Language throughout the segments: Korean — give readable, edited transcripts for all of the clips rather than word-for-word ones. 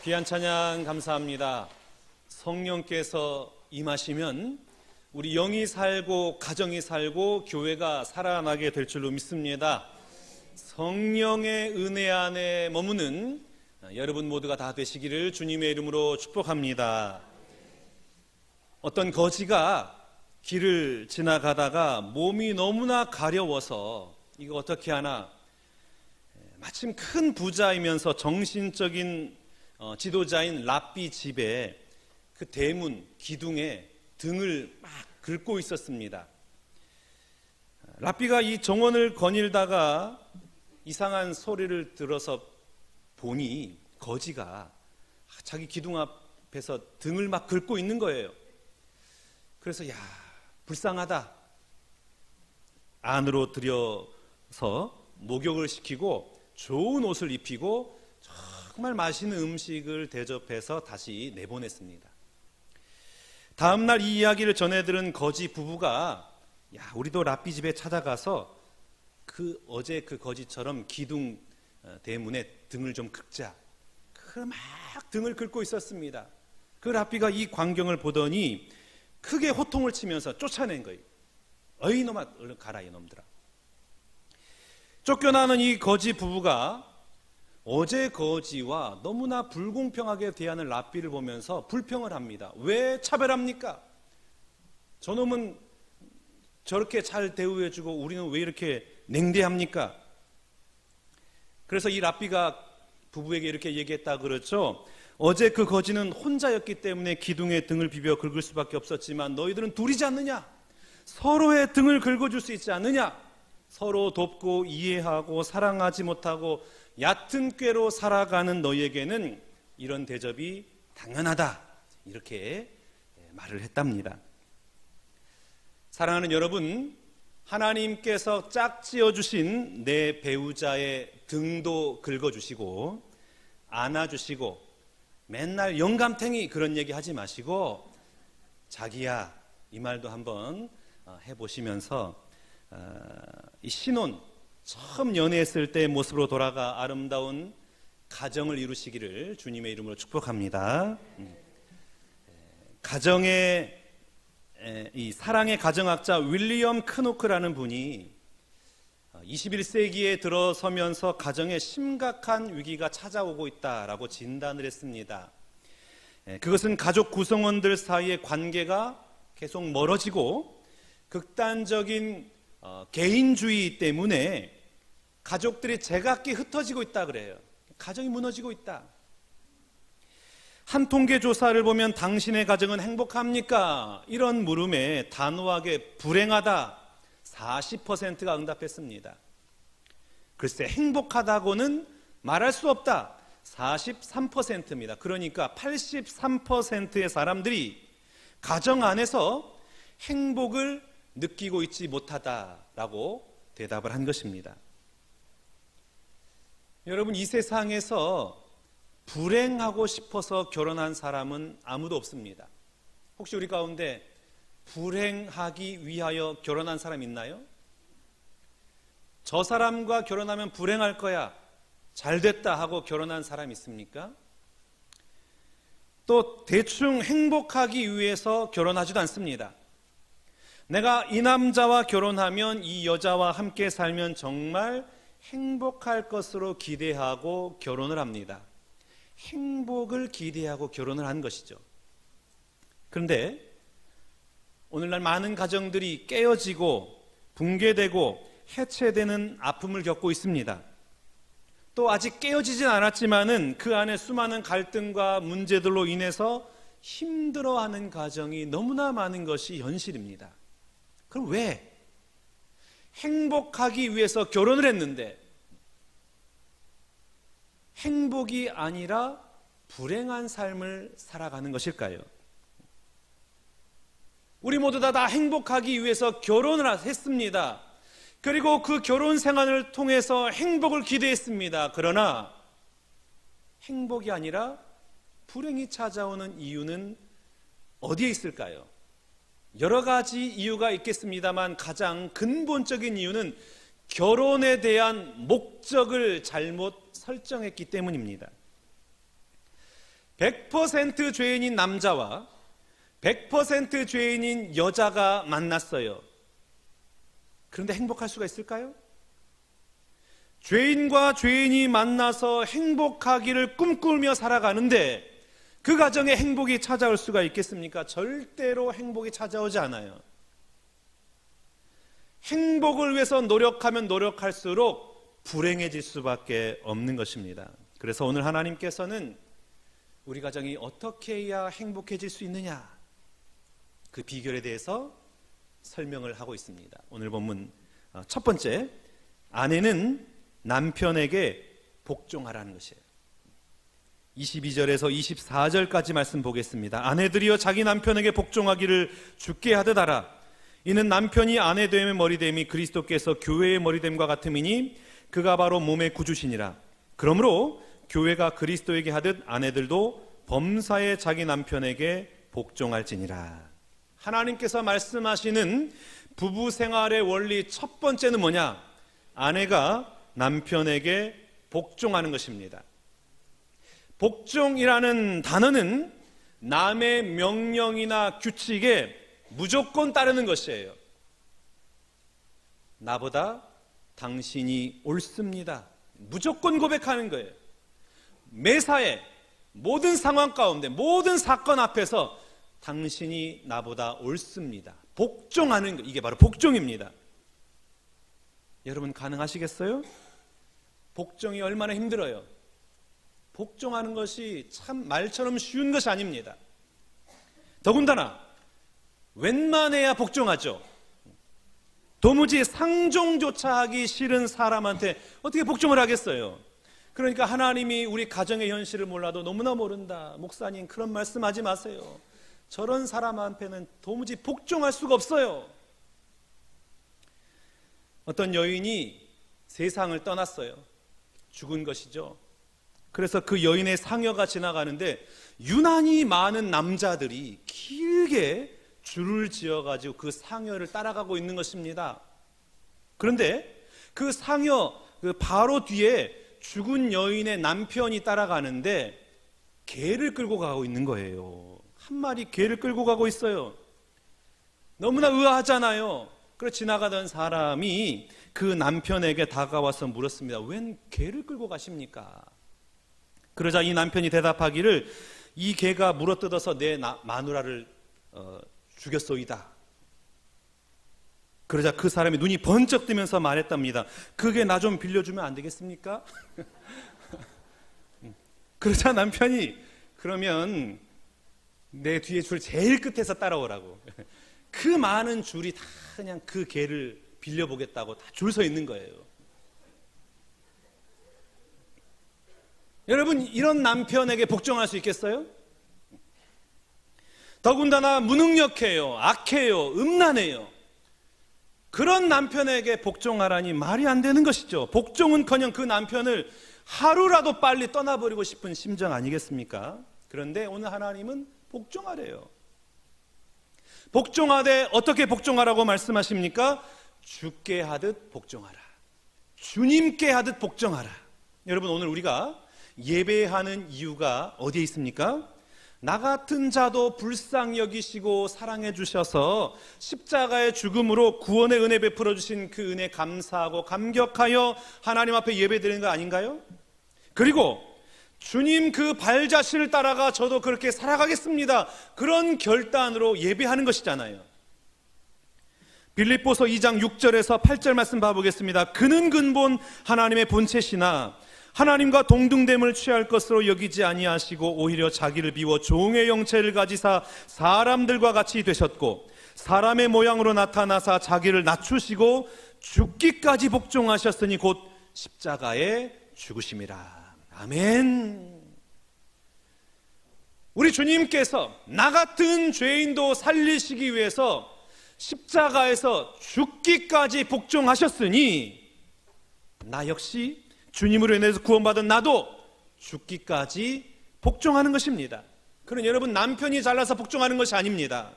귀한 찬양 감사합니다. 성령께서 임하시면 우리 영이 살고 가정이 살고 교회가 살아나게 될 줄로 믿습니다. 성령의 은혜 안에 머무는 여러분 모두가 다 되시기를 주님의 이름으로 축복합니다. 어떤 거지가 길을 지나가다가 몸이 너무나 가려워서 이거 어떻게 하나, 마침 큰 부자이면서 정신적인 지도자인 랍비 집에 그 대문 기둥에 등을 막 긁고 있었습니다. 랍비가 이 정원을 거닐다가 이상한 소리를 들어서 보니 거지가 자기 기둥 앞에서 등을 막 긁고 있는 거예요. 그래서 불쌍하다. 안으로 들여서 목욕을 시키고 좋은 옷을 입히고 정말 맛있는 음식을 대접해서 다시 내보냈습니다. 다음날 이 이야기를 전해들은 거지 부부가 우리도 랍비 집에 찾아가서 어제 그 거지처럼 기둥 대문에 등을 좀 긁자. 막 등을 긁고 있었습니다. 그 랍비가 이 광경을 보더니 크게 호통을 치면서 쫓아낸 거예요. 어이 놈아, 얼른 가라 이놈들아. 쫓겨나는 이 거지 부부가 어제 거지와 너무나 불공평하게 대하는 랍비를 보면서 불평을 합니다. 왜 차별합니까? 저놈은 저렇게 잘 대우해주고 우리는 왜 이렇게 냉대합니까? 그래서 이 랍비가 부부에게 이렇게 얘기했다 그렇죠. 어제 그 거지는 혼자였기 때문에 기둥에 등을 비벼 긁을 수밖에 없었지만 너희들은 둘이지 않느냐? 서로의 등을 긁어줄 수 있지 않느냐? 서로 돕고 이해하고 사랑하지 못하고 얕은 꾀로 살아가는 너희에게는 이런 대접이 당연하다. 이렇게 말을 했답니다. 사랑하는 여러분, 하나님께서 짝지어 주신 내 배우자의 등도 긁어주시고 안아주시고 맨날 영감탱이 그런 얘기 하지 마시고 자기야 이 말도 한번 해보시면서 이 신혼 처음 연애했을 때의 모습으로 돌아가 아름다운 가정을 이루시기를 주님의 이름으로 축복합니다. 가정의 이 사랑의 가정학자 윌리엄 크노크라는 분이 21세기에 들어서면서 가정에 심각한 위기가 찾아오고 있다라고 진단을 했습니다. 그것은 가족 구성원들 사이의 관계가 계속 멀어지고 극단적인 개인주의 때문에 가족들이 제각기 흩어지고 있다 그래요. 가정이 무너지고 있다. 한 통계 조사를 보면 당신의 가정은 행복합니까? 이런 물음에 단호하게 불행하다 40%가 응답했습니다. 글쎄 행복하다고는 말할 수 없다 43%입니다. 그러니까 83%의 사람들이 가정 안에서 행복을 느끼고 있지 못하다라고 대답을 한 것입니다. 여러분, 이 세상에서 불행하고 싶어서 결혼한 사람은 아무도 없습니다. 혹시 우리 가운데 불행하기 위하여 결혼한 사람 있나요? 저 사람과 결혼하면 불행할 거야, 잘 됐다 하고 결혼한 사람 있습니까? 또 대충 행복하기 위해서 결혼하지도 않습니다. 내가 이 남자와 결혼하면 이 여자와 함께 살면 정말 행복할 것으로 기대하고 결혼을 합니다. 행복을 기대하고 결혼을 한 것이죠. 그런데 오늘날 많은 가정들이 깨어지고 붕괴되고 해체되는 아픔을 겪고 있습니다. 또 아직 깨어지진 않았지만은 그 안에 수많은 갈등과 문제들로 인해서 힘들어하는 가정이 너무나 많은 것이 현실입니다. 그럼 왜? 행복하기 위해서 결혼을 했는데 행복이 아니라 불행한 삶을 살아가는 것일까요? 우리 모두 다 행복하기 위해서 결혼을 했습니다. 그리고 그 결혼 생활을 통해서 행복을 기대했습니다. 그러나 행복이 아니라 불행이 찾아오는 이유는 어디에 있을까요? 여러 가지 이유가 있겠습니다만 가장 근본적인 이유는 결혼에 대한 목적을 잘못 설정했기 때문입니다. 100% 죄인인 남자와 100% 죄인인 여자가 만났어요. 그런데 행복할 수가 있을까요? 죄인과 죄인이 만나서 행복하기를 꿈꾸며 살아가는데 그 가정에 행복이 찾아올 수가 있겠습니까? 절대로 행복이 찾아오지 않아요. 행복을 위해서 노력하면 노력할수록 불행해질 수밖에 없는 것입니다. 그래서 오늘 하나님께서는 우리 가정이 어떻게 해야 행복해질 수 있느냐, 그 비결에 대해서 설명을 하고 있습니다. 오늘 본문 첫 번째, 아내는 남편에게 복종하라는 것이에요. 22절에서 24절까지 말씀 보겠습니다. 아내들이여 자기 남편에게 복종하기를 주께 하듯 하라. 이는 남편이 아내 됨의 머리됨이 그리스도께서 교회의 머리됨과 같음이니 그가 바로 몸의 구주시니라. 그러므로 교회가 그리스도에게 하듯 아내들도 범사에 자기 남편에게 복종할지니라. 하나님께서 말씀하시는 부부 생활의 원리 첫 번째는 뭐냐? 아내가 남편에게 복종하는 것입니다. 복종이라는 단어는 남의 명령이나 규칙에 무조건 따르는 것이에요. 나보다 당신이 옳습니다. 무조건 고백하는 거예요. 매사에 모든 상황 가운데 모든 사건 앞에서 당신이 나보다 옳습니다. 복종하는 것, 이게 바로 복종입니다. 여러분 가능하시겠어요? 복종이 얼마나 힘들어요. 복종하는 것이 참 말처럼 쉬운 것이 아닙니다. 더군다나 웬만해야 복종하죠. 도무지 상종조차 하기 싫은 사람한테 어떻게 복종을 하겠어요? 그러니까 하나님이 우리 가정의 현실을 몰라도 너무나 모른다, 목사님 그런 말씀하지 마세요. 저런 사람한테는 도무지 복종할 수가 없어요. 어떤 여인이 세상을 떠났어요. 죽은 것이죠. 그래서 그 여인의 상여가 지나가는데 유난히 많은 남자들이 길게 줄을 지어가지고 그 상여를 따라가고 있는 것입니다. 그런데 그 상여 바로 뒤에 죽은 여인의 남편이 따라가는데 개를 끌고 가고 있는 거예요. 한 마리 개를 끌고 가고 있어요. 너무나 의아하잖아요. 그래서 지나가던 사람이 그 남편에게 다가와서 물었습니다. 웬 개를 끌고 가십니까? 그러자 이 남편이 대답하기를 이 개가 물어뜯어서 내 마누라를 죽였소이다. 그러자 그 사람이 눈이 번쩍 뜨면서 말했답니다. 그게 나 좀 빌려주면 안 되겠습니까? 그러자 남편이 그러면 내 뒤에 줄 제일 끝에서 따라오라고. 그 많은 줄이 다 그냥 그 개를 빌려보겠다고 다 줄 서 있는 거예요. 여러분 이런 남편에게 복종할 수 있겠어요? 더군다나 무능력해요, 악해요, 음란해요. 그런 남편에게 복종하라니 말이 안 되는 것이죠. 복종은커녕 그 남편을 하루라도 빨리 떠나버리고 싶은 심정 아니겠습니까? 그런데 오늘 하나님은 복종하래요. 복종하되 어떻게 복종하라고 말씀하십니까? 주께 하듯 복종하라. 주님께 하듯 복종하라. 여러분 오늘 우리가 예배하는 이유가 어디에 있습니까? 나 같은 자도 불쌍히 여기시고 사랑해 주셔서 십자가의 죽음으로 구원의 은혜 베풀어 주신 그 은혜 감사하고 감격하여 하나님 앞에 예배드리는 거 아닌가요? 그리고 주님 그 발자취를 따라가 저도 그렇게 살아가겠습니다. 그런 결단으로 예배하는 것이잖아요. 빌립보서 2장 6절에서 8절 말씀 봐보겠습니다. 그는 근본 하나님의 본체시나 하나님과 동등됨을 취할 것으로 여기지 아니하시고 오히려 자기를 비워 종의 형체를 가지사 사람들과 같이 되셨고 사람의 모양으로 나타나사 자기를 낮추시고 죽기까지 복종하셨으니 곧 십자가에 죽으심이라. 아멘. 우리 주님께서 나 같은 죄인도 살리시기 위해서 십자가에서 죽기까지 복종하셨으니 나 역시 주님으로 인해서 구원받은 나도 죽기까지 복종하는 것입니다. 그럼 여러분 남편이 잘나서 복종하는 것이 아닙니다.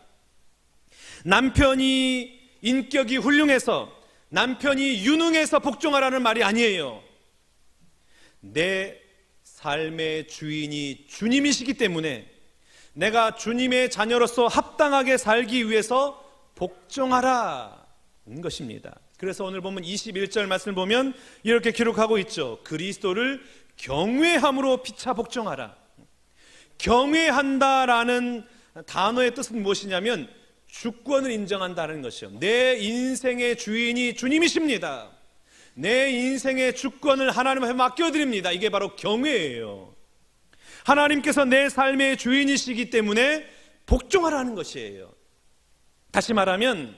남편이 인격이 훌륭해서 남편이 유능해서 복종하라는 말이 아니에요. 내 삶의 주인이 주님이시기 때문에 내가 주님의 자녀로서 합당하게 살기 위해서 복종하라는 것입니다. 그래서 오늘 보면 21절 말씀을 보면 이렇게 기록하고 있죠. 그리스도를 경외함으로 피차 복종하라. 경외한다라는 단어의 뜻은 무엇이냐면 주권을 인정한다는 것이요. 내 인생의 주인이 주님이십니다. 내 인생의 주권을 하나님께 맡겨드립니다. 이게 바로 경외예요. 하나님께서 내 삶의 주인이시기 때문에 복종하라는 것이에요. 다시 말하면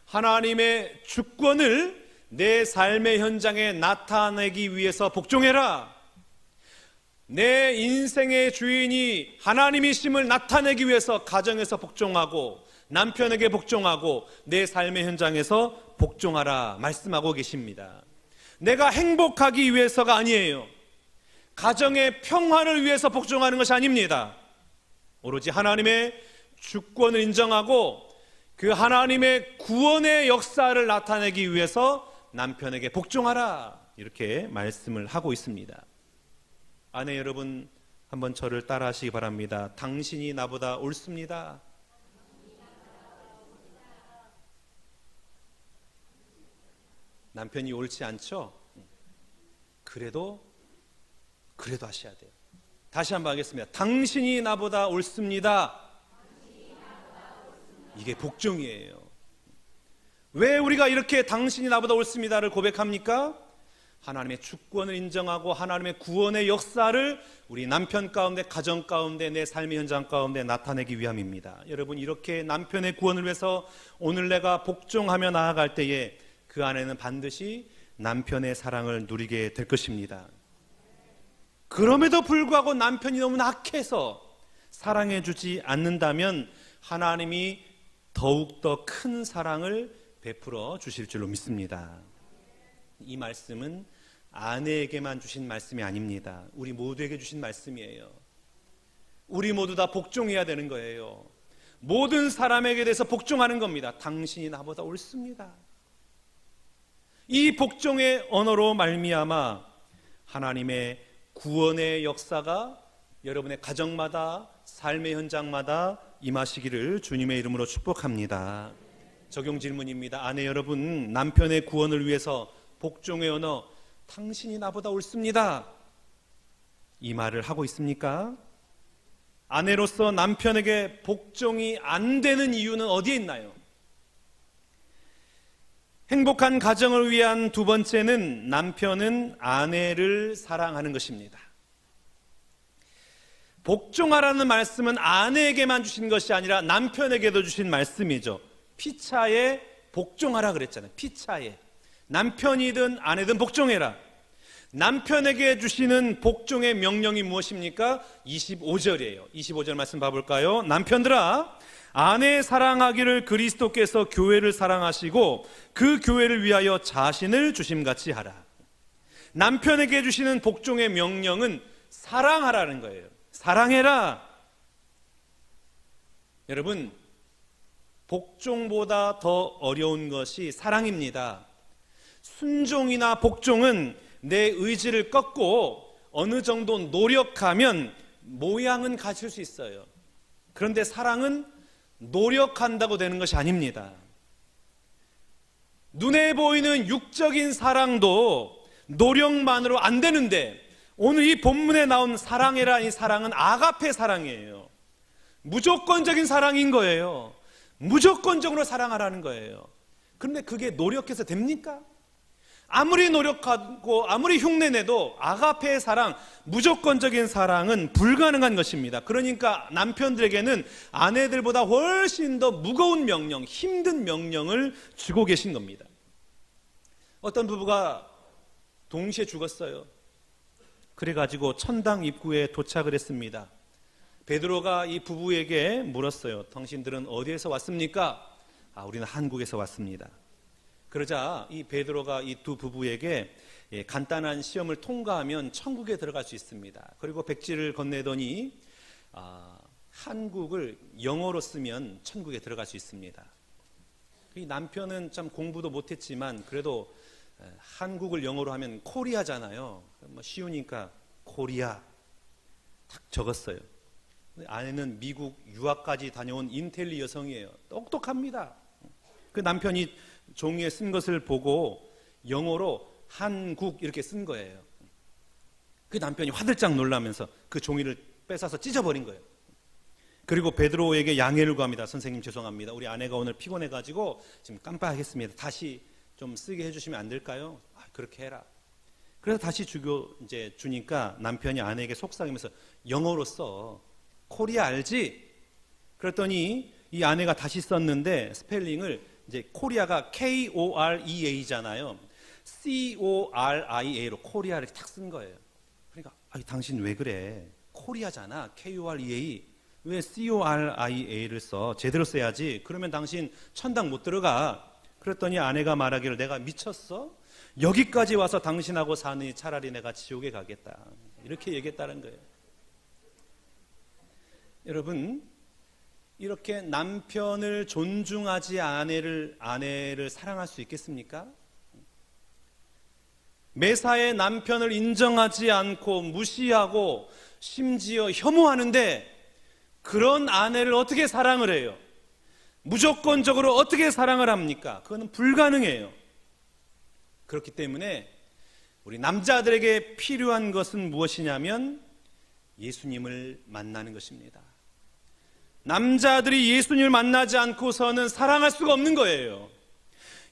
하나님의 주권을 내 삶의 현장에 나타내기 위해서 복종해라. 내 인생의 주인이 하나님이심을 나타내기 위해서 가정에서 복종하고 남편에게 복종하고 내 삶의 현장에서 복종하라 말씀하고 계십니다. 내가 행복하기 위해서가 아니에요. 가정의 평화를 위해서 복종하는 것이 아닙니다. 오로지 하나님의 주권을 인정하고 그 하나님의 구원의 역사를 나타내기 위해서 남편에게 복종하라 이렇게 말씀을 하고 있습니다. 아내 여러분, 한번 저를 따라 하시기 바랍니다. 당신이 나보다 옳습니다. 남편이 옳지 않죠? 그래도 하셔야 돼요. 다시 한번 하겠습니다. 당신이 나보다 옳습니다. 이게 복종이에요. 왜 우리가 이렇게 당신이 나보다 옳습니다를 고백합니까? 하나님의 주권을 인정하고 하나님의 구원의 역사를 우리 남편 가운데, 가정 가운데, 내 삶의 현장 가운데 나타내기 위함입니다. 여러분, 이렇게 남편의 구원을 위해서 오늘 내가 복종하며 나아갈 때에 그 안에는 반드시 남편의 사랑을 누리게 될 것입니다. 그럼에도 불구하고 남편이 너무 악해서 사랑해주지 않는다면 하나님이 더욱더 큰 사랑을 베풀어 주실 줄로 믿습니다. 이 말씀은 아내에게만 주신 말씀이 아닙니다. 우리 모두에게 주신 말씀이에요. 우리 모두 다 복종해야 되는 거예요. 모든 사람에게 대해서 복종하는 겁니다. 당신이 나보다 옳습니다. 이 복종의 언어로 말미암아 하나님의 구원의 역사가 여러분의 가정마다, 삶의 현장마다 임하시기를 주님의 이름으로 축복합니다. 적용 질문입니다. 아내 여러분, 남편의 구원을 위해서 복종의 언어, 당신이 나보다 옳습니다, 이 말을 하고 있습니까? 아내로서 남편에게 복종이 안 되는 이유는 어디에 있나요? 행복한 가정을 위한 두 번째는 남편은 아내를 사랑하는 것입니다. 복종하라는 말씀은 아내에게만 주신 것이 아니라 남편에게도 주신 말씀이죠. 피차에 복종하라 그랬잖아요. 피차에. 남편이든 아내든 복종해라. 남편에게 주시는 복종의 명령이 무엇입니까? 25절이에요. 25절 말씀 봐볼까요? 남편들아, 아내 사랑하기를 그리스도께서 교회를 사랑하시고 그 교회를 위하여 자신을 주심같이 하라. 남편에게 주시는 복종의 명령은 사랑하라는 거예요. 사랑해라. 여러분, 복종보다 더 어려운 것이 사랑입니다. 순종이나 복종은 내 의지를 꺾고 어느 정도 노력하면 모양은 갖출 수 있어요. 그런데 사랑은 노력한다고 되는 것이 아닙니다. 눈에 보이는 육적인 사랑도 노력만으로 안 되는데 오늘 이 본문에 나온 사랑해라, 이 사랑은 아가페 사랑이에요. 무조건적인 사랑인 거예요. 무조건적으로 사랑하라는 거예요. 그런데 그게 노력해서 됩니까? 아무리 노력하고 아무리 흉내내도 아가페의 사랑, 무조건적인 사랑은 불가능한 것입니다. 그러니까 남편들에게는 아내들보다 훨씬 더 무거운 명령, 힘든 명령을 주고 계신 겁니다. 어떤 부부가 동시에 죽었어요. 그래가지고 천당 입구에 도착을 했습니다. 베드로가 이 부부에게 물었어요. 당신들은 어디에서 왔습니까? 우리는 한국에서 왔습니다. 그러자 이 베드로가 이 두 부부에게 간단한 시험을 통과하면 천국에 들어갈 수 있습니다. 그리고 백지를 건네더니 한국을 영어로 쓰면 천국에 들어갈 수 있습니다. 이 남편은 참 공부도 못했지만 그래도 한국을 영어로 하면 코리아잖아요. 쉬우니까 코리아 딱 적었어요. 아내는 미국 유학까지 다녀온 인텔리 여성이에요. 똑똑합니다. 그 남편이 종이에 쓴 것을 보고 영어로 한국 이렇게 쓴 거예요. 그 남편이 화들짝 놀라면서 그 종이를 뺏어서 찢어버린 거예요. 그리고 베드로에게 양해를 구합니다. 선생님 죄송합니다. 우리 아내가 오늘 피곤해가지고 지금 깜빡했습니다. 다시 좀 쓰게 해주시면 안 될까요? 그렇게 해라. 그래서 다시 주니까 남편이 아내에게 속삭이면서 영어로 써. 코리아 알지? 그랬더니 이 아내가 다시 썼는데 스펠링을 이제 코리아가 K-O-R-E-A잖아요. C-O-R-I-A로 코리아를 탁 쓴 거예요. 그러니까 당신 왜 그래? 코리아잖아. K-O-R-E-A. 왜 C-O-R-I-A를 써? 제대로 써야지. 그러면 당신 천당 못 들어가. 그랬더니 아내가 말하기를 내가 미쳤어? 여기까지 와서 당신하고 사느니 차라리 내가 지옥에 가겠다. 이렇게 얘기했다는 거예요. 여러분, 이렇게 남편을 존중하지 아내를 사랑할 수 있겠습니까? 매사에 남편을 인정하지 않고 무시하고 심지어 혐오하는데 그런 아내를 어떻게 사랑을 해요? 무조건적으로 어떻게 사랑을 합니까? 그건 불가능해요. 그렇기 때문에 우리 남자들에게 필요한 것은 무엇이냐면 예수님을 만나는 것입니다. 남자들이 예수님을 만나지 않고서는 사랑할 수가 없는 거예요.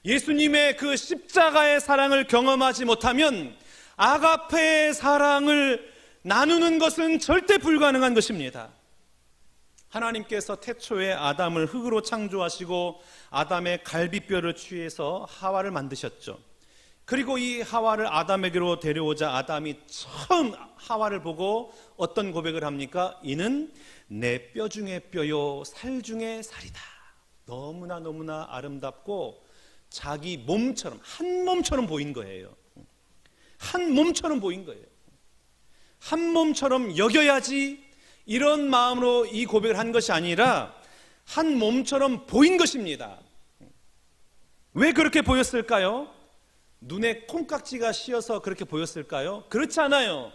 예수님의 그 십자가의 사랑을 경험하지 못하면 아가페의 사랑을 나누는 것은 절대 불가능한 것입니다. 하나님께서 태초에 아담을 흙으로 창조하시고 아담의 갈비뼈를 취해서 하와를 만드셨죠. 그리고 이 하와를 아담에게로 데려오자 아담이 처음 하와를 보고 어떤 고백을 합니까? 이는 내 뼈 중에 뼈요 살 중에 살이다. 너무나 아름답고 자기 몸처럼 한 몸처럼 보인 거예요. 한 몸처럼 보인 거예요. 한 몸처럼 여겨야지 이런 마음으로 이 고백을 한 것이 아니라 한 몸처럼 보인 것입니다. 왜 그렇게 보였을까요? 눈에 콩깍지가 씌어서 그렇게 보였을까요? 그렇지 않아요.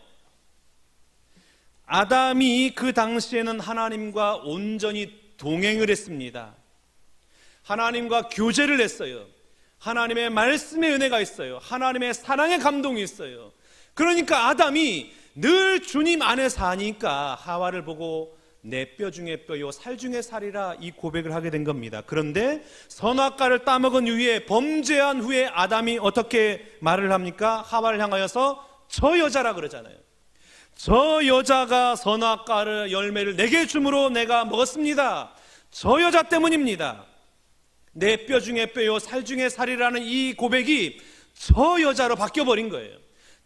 아담이 그 당시에는 하나님과 온전히 동행을 했습니다. 하나님과 교제를 했어요. 하나님의 말씀의 은혜가 있어요. 하나님의 사랑의 감동이 있어요. 그러니까 아담이 늘 주님 안에 사니까 하와를 보고 내 뼈 중에 뼈요 살 중에 살이라 이 고백을 하게 된 겁니다. 그런데 선악과를 따먹은 이후에 범죄한 후에 아담이 어떻게 말을 합니까? 하와를 향하여서 저 여자라 그러잖아요. 저 여자가 선악과를 열매를 내게 줌으로 내가 먹었습니다. 저 여자 때문입니다. 내 뼈 중에 뼈요 살 중에 살이라는 이 고백이 저 여자로 바뀌어버린 거예요.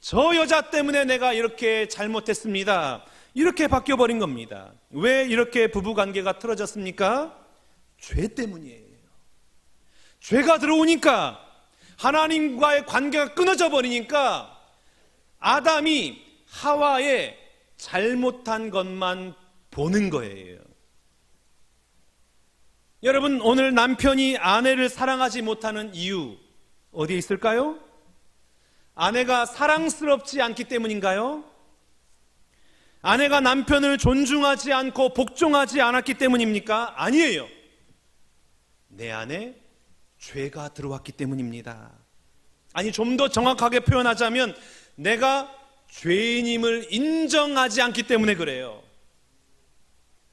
저 여자 때문에 내가 이렇게 잘못했습니다. 이렇게 바뀌어버린 겁니다. 왜 이렇게 부부관계가 틀어졌습니까? 죄 때문이에요. 죄가 들어오니까 하나님과의 관계가 끊어져 버리니까 아담이 하와의 잘못한 것만 보는 거예요. 여러분, 오늘 남편이 아내를 사랑하지 못하는 이유 어디에 있을까요? 아내가 사랑스럽지 않기 때문인가요? 아내가 남편을 존중하지 않고 복종하지 않았기 때문입니까? 아니에요. 내 안에 죄가 들어왔기 때문입니다. 아니, 좀 더 정확하게 표현하자면 내가 죄인임을 인정하지 않기 때문에 그래요.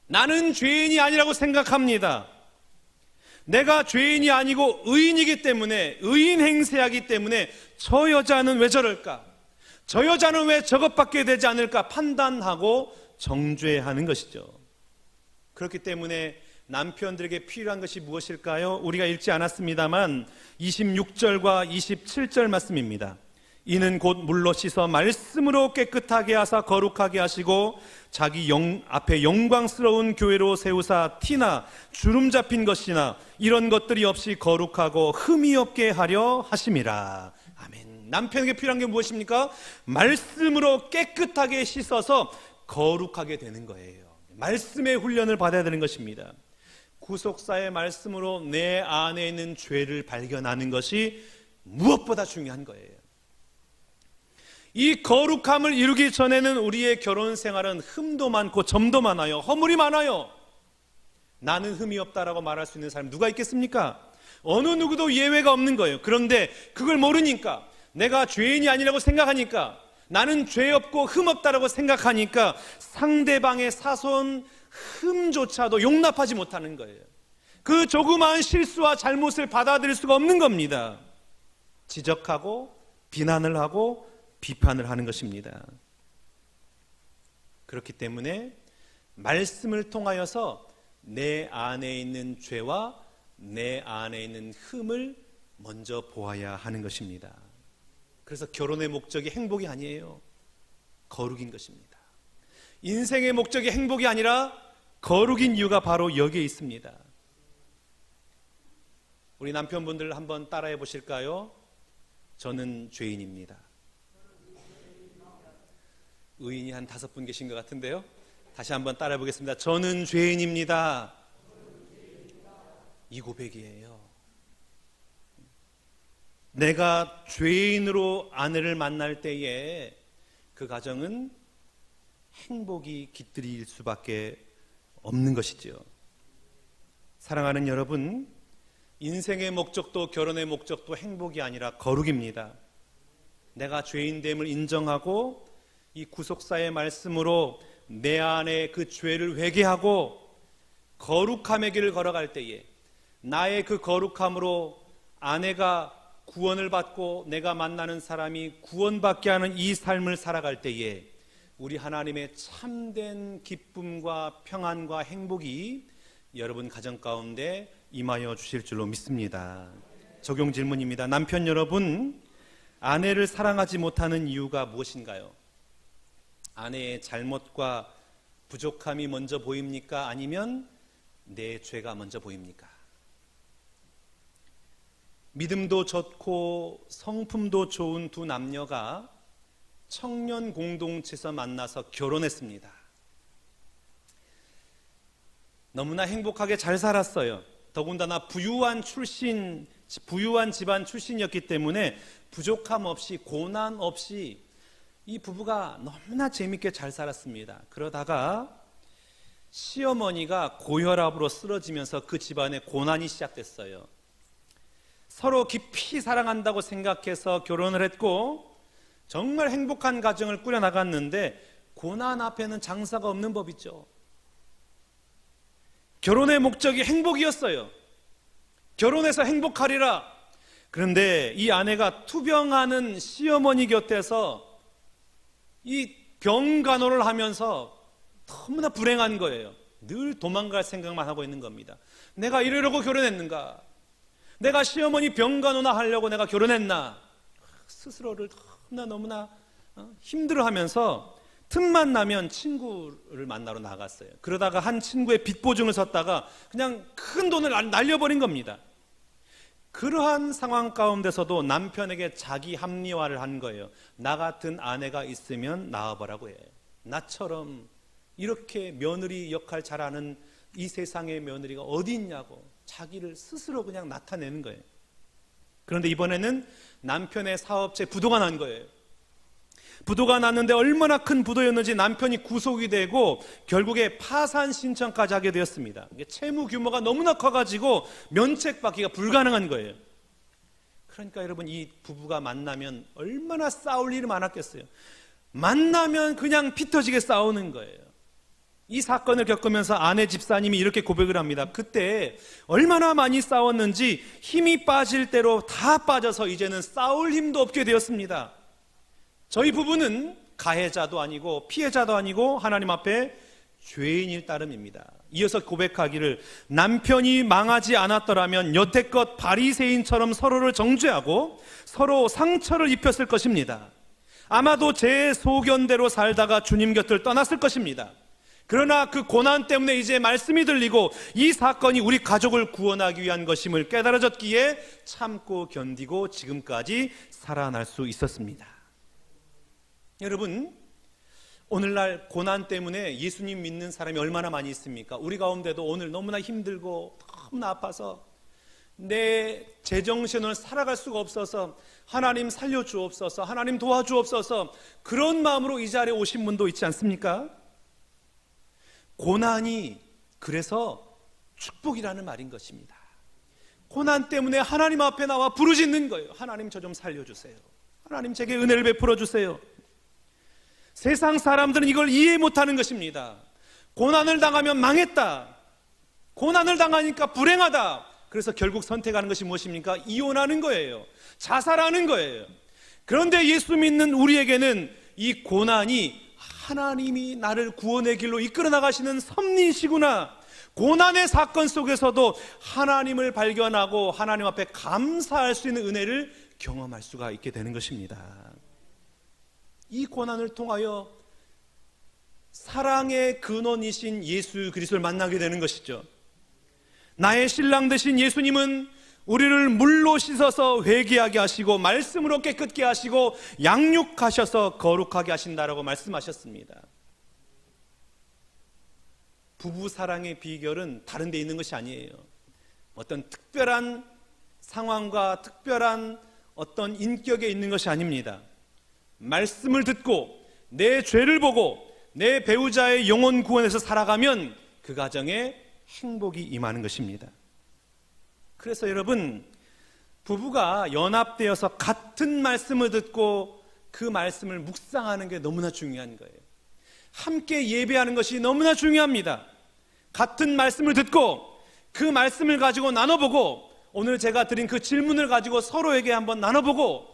나는 죄인이 아니라고 생각합니다. 내가 죄인이 아니고 의인이기 때문에, 의인 행세하기 때문에 저 여자는 왜 저럴까? 저 여자는 왜 저것밖에 되지 않을까 판단하고 정죄하는 것이죠. 그렇기 때문에 남편들에게 필요한 것이 무엇일까요? 우리가 읽지 않았습니다만 26절과 27절 말씀입니다. 이는 곧 물로 씻어 말씀으로 깨끗하게 하사 거룩하게 하시고 자기 앞에 영광스러운 교회로 세우사 티나 주름 잡힌 것이나 이런 것들이 없이 거룩하고 흠이 없게 하려 하심이라. 아멘. 남편에게 필요한 게 무엇입니까? 말씀으로 깨끗하게 씻어서 거룩하게 되는 거예요. 말씀의 훈련을 받아야 되는 것입니다. 구속사의 말씀으로 내 안에 있는 죄를 발견하는 것이 무엇보다 중요한 거예요. 이 거룩함을 이루기 전에는 우리의 결혼 생활은 흠도 많고 점도 많아요. 허물이 많아요. 나는 흠이 없다라고 말할 수 있는 사람이 누가 있겠습니까? 어느 누구도 예외가 없는 거예요. 그런데 그걸 모르니까, 내가 죄인이 아니라고 생각하니까, 나는 죄 없고 흠 없다라고 생각하니까 상대방의 사소한 흠조차도 용납하지 못하는 거예요. 그 조그마한 실수와 잘못을 받아들일 수가 없는 겁니다. 지적하고 비난을 하고 비판을 하는 것입니다. 그렇기 때문에 말씀을 통하여서 내 안에 있는 죄와 내 안에 있는 흠을 먼저 보아야 하는 것입니다. 그래서 결혼의 목적이 행복이 아니에요. 거룩인 것입니다. 인생의 목적이 행복이 아니라 거룩인 이유가 바로 여기에 있습니다. 우리 남편분들 한번 따라해 보실까요? 저는 죄인입니다. 의인이 한 5분 계신 것 같은데요. 다시 한번 따라해 보겠습니다. 저는 죄인입니다. 이 고백이에요. 내가 죄인으로 아내를 만날 때에 그 가정은 행복이 깃들일 수밖에 없는 것이죠. 사랑하는 여러분, 인생의 목적도 결혼의 목적도 행복이 아니라 거룩입니다. 내가 죄인됨을 인정하고 이 구속사의 말씀으로 내 안에 그 죄를 회개하고 거룩함의 길을 걸어갈 때에 나의 그 거룩함으로 아내가 구원을 받고 내가 만나는 사람이 구원받게 하는 이 삶을 살아갈 때에 우리 하나님의 참된 기쁨과 평안과 행복이 여러분 가정 가운데 임하여 주실 줄로 믿습니다. 적용 질문입니다. 남편 여러분, 아내를 사랑하지 못하는 이유가 무엇인가요? 아내의 잘못과 부족함이 먼저 보입니까? 아니면 내 죄가 먼저 보입니까? 믿음도 좋고 성품도 좋은 두 남녀가 청년 공동체에서 만나서 결혼했습니다. 너무나 행복하게 잘 살았어요. 더군다나 부유한 집안 출신이었기 때문에 부족함 없이 고난 없이 이 부부가 너무나 재밌게 잘 살았습니다. 그러다가 시어머니가 고혈압으로 쓰러지면서 그 집안에 고난이 시작됐어요. 서로 깊이 사랑한다고 생각해서 결혼을 했고 정말 행복한 가정을 꾸려나갔는데 고난 앞에는 장사가 없는 법이죠. 결혼의 목적이 행복이었어요. 결혼해서 행복하리라. 그런데 이 아내가 투병하는 시어머니 곁에서 이 병간호를 하면서 너무나 불행한 거예요. 늘 도망갈 생각만 하고 있는 겁니다. 내가 이러려고 결혼했는가? 내가 시어머니 병간호나 하려고 내가 결혼했나? 스스로를 너무나 힘들어하면서 틈만 나면 친구를 만나러 나갔어요. 그러다가 한 친구의 빚보증을 섰다가 그냥 큰 돈을 날려버린 겁니다. 그러한 상황 가운데서도 남편에게 자기 합리화를 한 거예요. 나 같은 아내가 있으면 나와보라고 해요. 나처럼 이렇게 며느리 역할 잘하는 이 세상의 며느리가 어디 있냐고 자기를 스스로 그냥 나타내는 거예요. 그런데 이번에는 남편의 사업체 부도가 난 거예요. 부도가 났는데 얼마나 큰 부도였는지 남편이 구속이 되고 결국에 파산 신청까지 하게 되었습니다. 이게 채무 규모가 너무나 커가지고 면책받기가 불가능한 거예요. 그러니까 여러분, 이 부부가 만나면 얼마나 싸울 일이 많았겠어요. 만나면 그냥 피 터지게 싸우는 거예요. 이 사건을 겪으면서 아내 집사님이 이렇게 고백을 합니다. 그때 얼마나 많이 싸웠는지 힘이 빠질 대로 다 빠져서 이제는 싸울 힘도 없게 되었습니다. 저희 부부는 가해자도 아니고 피해자도 아니고 하나님 앞에 죄인일 따름입니다. 이어서 고백하기를, 남편이 망하지 않았더라면 여태껏 바리새인처럼 서로를 정죄하고 서로 상처를 입혔을 것입니다. 아마도 제 소견대로 살다가 주님 곁을 떠났을 것입니다. 그러나 그 고난 때문에 이제 말씀이 들리고 이 사건이 우리 가족을 구원하기 위한 것임을 깨달아졌기에 참고 견디고 지금까지 살아날 수 있었습니다. 여러분, 오늘날 고난 때문에 예수님 믿는 사람이 얼마나 많이 있습니까? 우리 가운데도 오늘 너무나 힘들고 너무나 아파서 내 제정신을 살아갈 수가 없어서 하나님 살려주옵소서, 하나님 도와주옵소서, 그런 마음으로 이 자리에 오신 분도 있지 않습니까? 고난이 그래서 축복이라는 말인 것입니다. 고난 때문에 하나님 앞에 나와 부르짖는 거예요. 하나님 저 좀 살려주세요. 하나님 제게 은혜를 베풀어 주세요. 세상 사람들은 이걸 이해 못하는 것입니다. 고난을 당하면 망했다, 고난을 당하니까 불행하다, 그래서 결국 선택하는 것이 무엇입니까? 이혼하는 거예요. 자살하는 거예요. 그런데 예수 믿는 우리에게는 이 고난이 하나님이 나를 구원의 길로 이끌어 나가시는 섭리시구나, 고난의 사건 속에서도 하나님을 발견하고 하나님 앞에 감사할 수 있는 은혜를 경험할 수가 있게 되는 것입니다. 이 고난을 통하여 사랑의 근원이신 예수 그리스도를 만나게 되는 것이죠. 나의 신랑 되신 예수님은 우리를 물로 씻어서 회개하게 하시고 말씀으로 깨끗게 하시고 양육하셔서 거룩하게 하신다라고 말씀하셨습니다. 부부 사랑의 비결은 다른 데 있는 것이 아니에요. 어떤 특별한 상황과 특별한 어떤 인격에 있는 것이 아닙니다. 말씀을 듣고 내 죄를 보고 내 배우자의 영혼 구원에서 살아가면 그 가정에 행복이 임하는 것입니다. 그래서 여러분, 부부가 연합되어서 같은 말씀을 듣고 그 말씀을 묵상하는 게 너무나 중요한 거예요. 함께 예배하는 것이 너무나 중요합니다. 같은 말씀을 듣고 그 말씀을 가지고 나눠보고, 오늘 제가 드린 그 질문을 가지고 서로에게 한번 나눠보고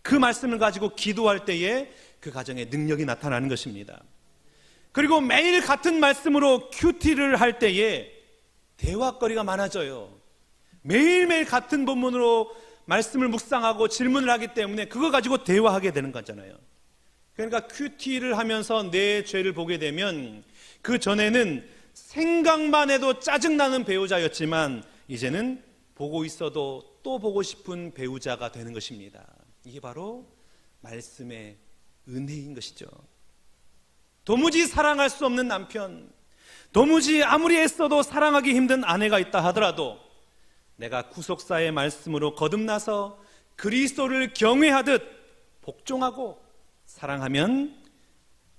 그 말씀을 가지고 기도할 때에 그 가정에 능력이 나타나는 것입니다. 그리고 매일 같은 말씀으로 큐티를 할 때에 대화거리가 많아져요. 매일매일 같은 본문으로 말씀을 묵상하고 질문을 하기 때문에 그거 가지고 대화하게 되는 거잖아요. 그러니까 큐티를 하면서 내 죄를 보게 되면 그 전에는 생각만 해도 짜증나는 배우자였지만 이제는 보고 있어도 또 보고 싶은 배우자가 되는 것입니다. 이게 바로 말씀의 은혜인 것이죠. 도무지 사랑할 수 없는 남편, 도무지 아무리 애써도 사랑하기 힘든 아내가 있다 하더라도 내가 구속사의 말씀으로 거듭나서 그리스도를 경외하듯 복종하고 사랑하면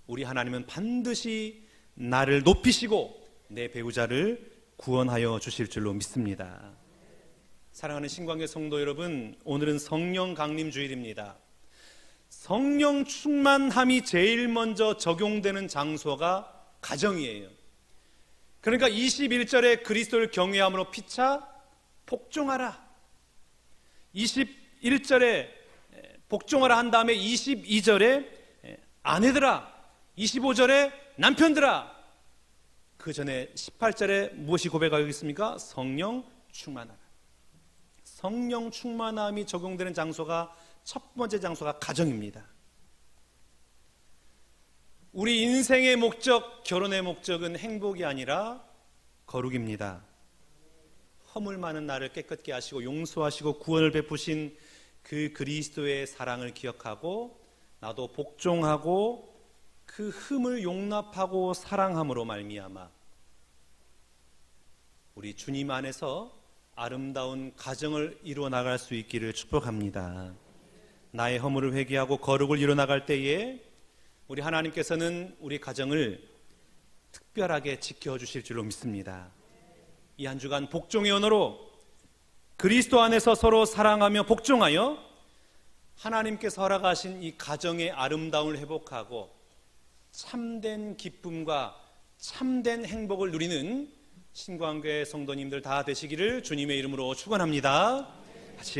우리 하나님은 반드시 나를 높이시고 내 배우자를 구원하여 주실 줄로 믿습니다. 사랑하는 신광계 성도 여러분, 오늘은 성령 강림 주일입니다. 성령 충만함이 제일 먼저 적용되는 장소가 가정이에요. 그러니까 21절에 그리스도를 경외함으로 피차 복종하라, 21절에 복종하라 한 다음에 22절에 아내들아, 25절에 남편들아, 그 전에 18절에 무엇이 고백하고 있습니까? 성령 충만하라. 성령 충만함이 적용되는 장소가 첫 번째 장소가 가정입니다. 우리 인생의 목적, 결혼의 목적은 행복이 아니라 거룩입니다. 허물 많은 나를 깨끗게 하시고 용서하시고 구원을 베푸신 그 그리스도의 사랑을 기억하고 나도 복종하고 그 흠을 용납하고 사랑함으로 말미암아 우리 주님 안에서 아름다운 가정을 이루어 나갈 수 있기를 축복합니다. 나의 허물을 회개하고 거룩을 이루어 나갈 때에 우리 하나님께서는 우리 가정을 특별하게 지켜주실 줄로 믿습니다. 이 한 주간 복종의 언어로 그리스도 안에서 서로 사랑하며 복종하여 하나님께서 허락하신 이 가정의 아름다움을 회복하고 참된 기쁨과 참된 행복을 누리는 신광교회 성도님들 다 되시기를 주님의 이름으로 축원합니다. 같이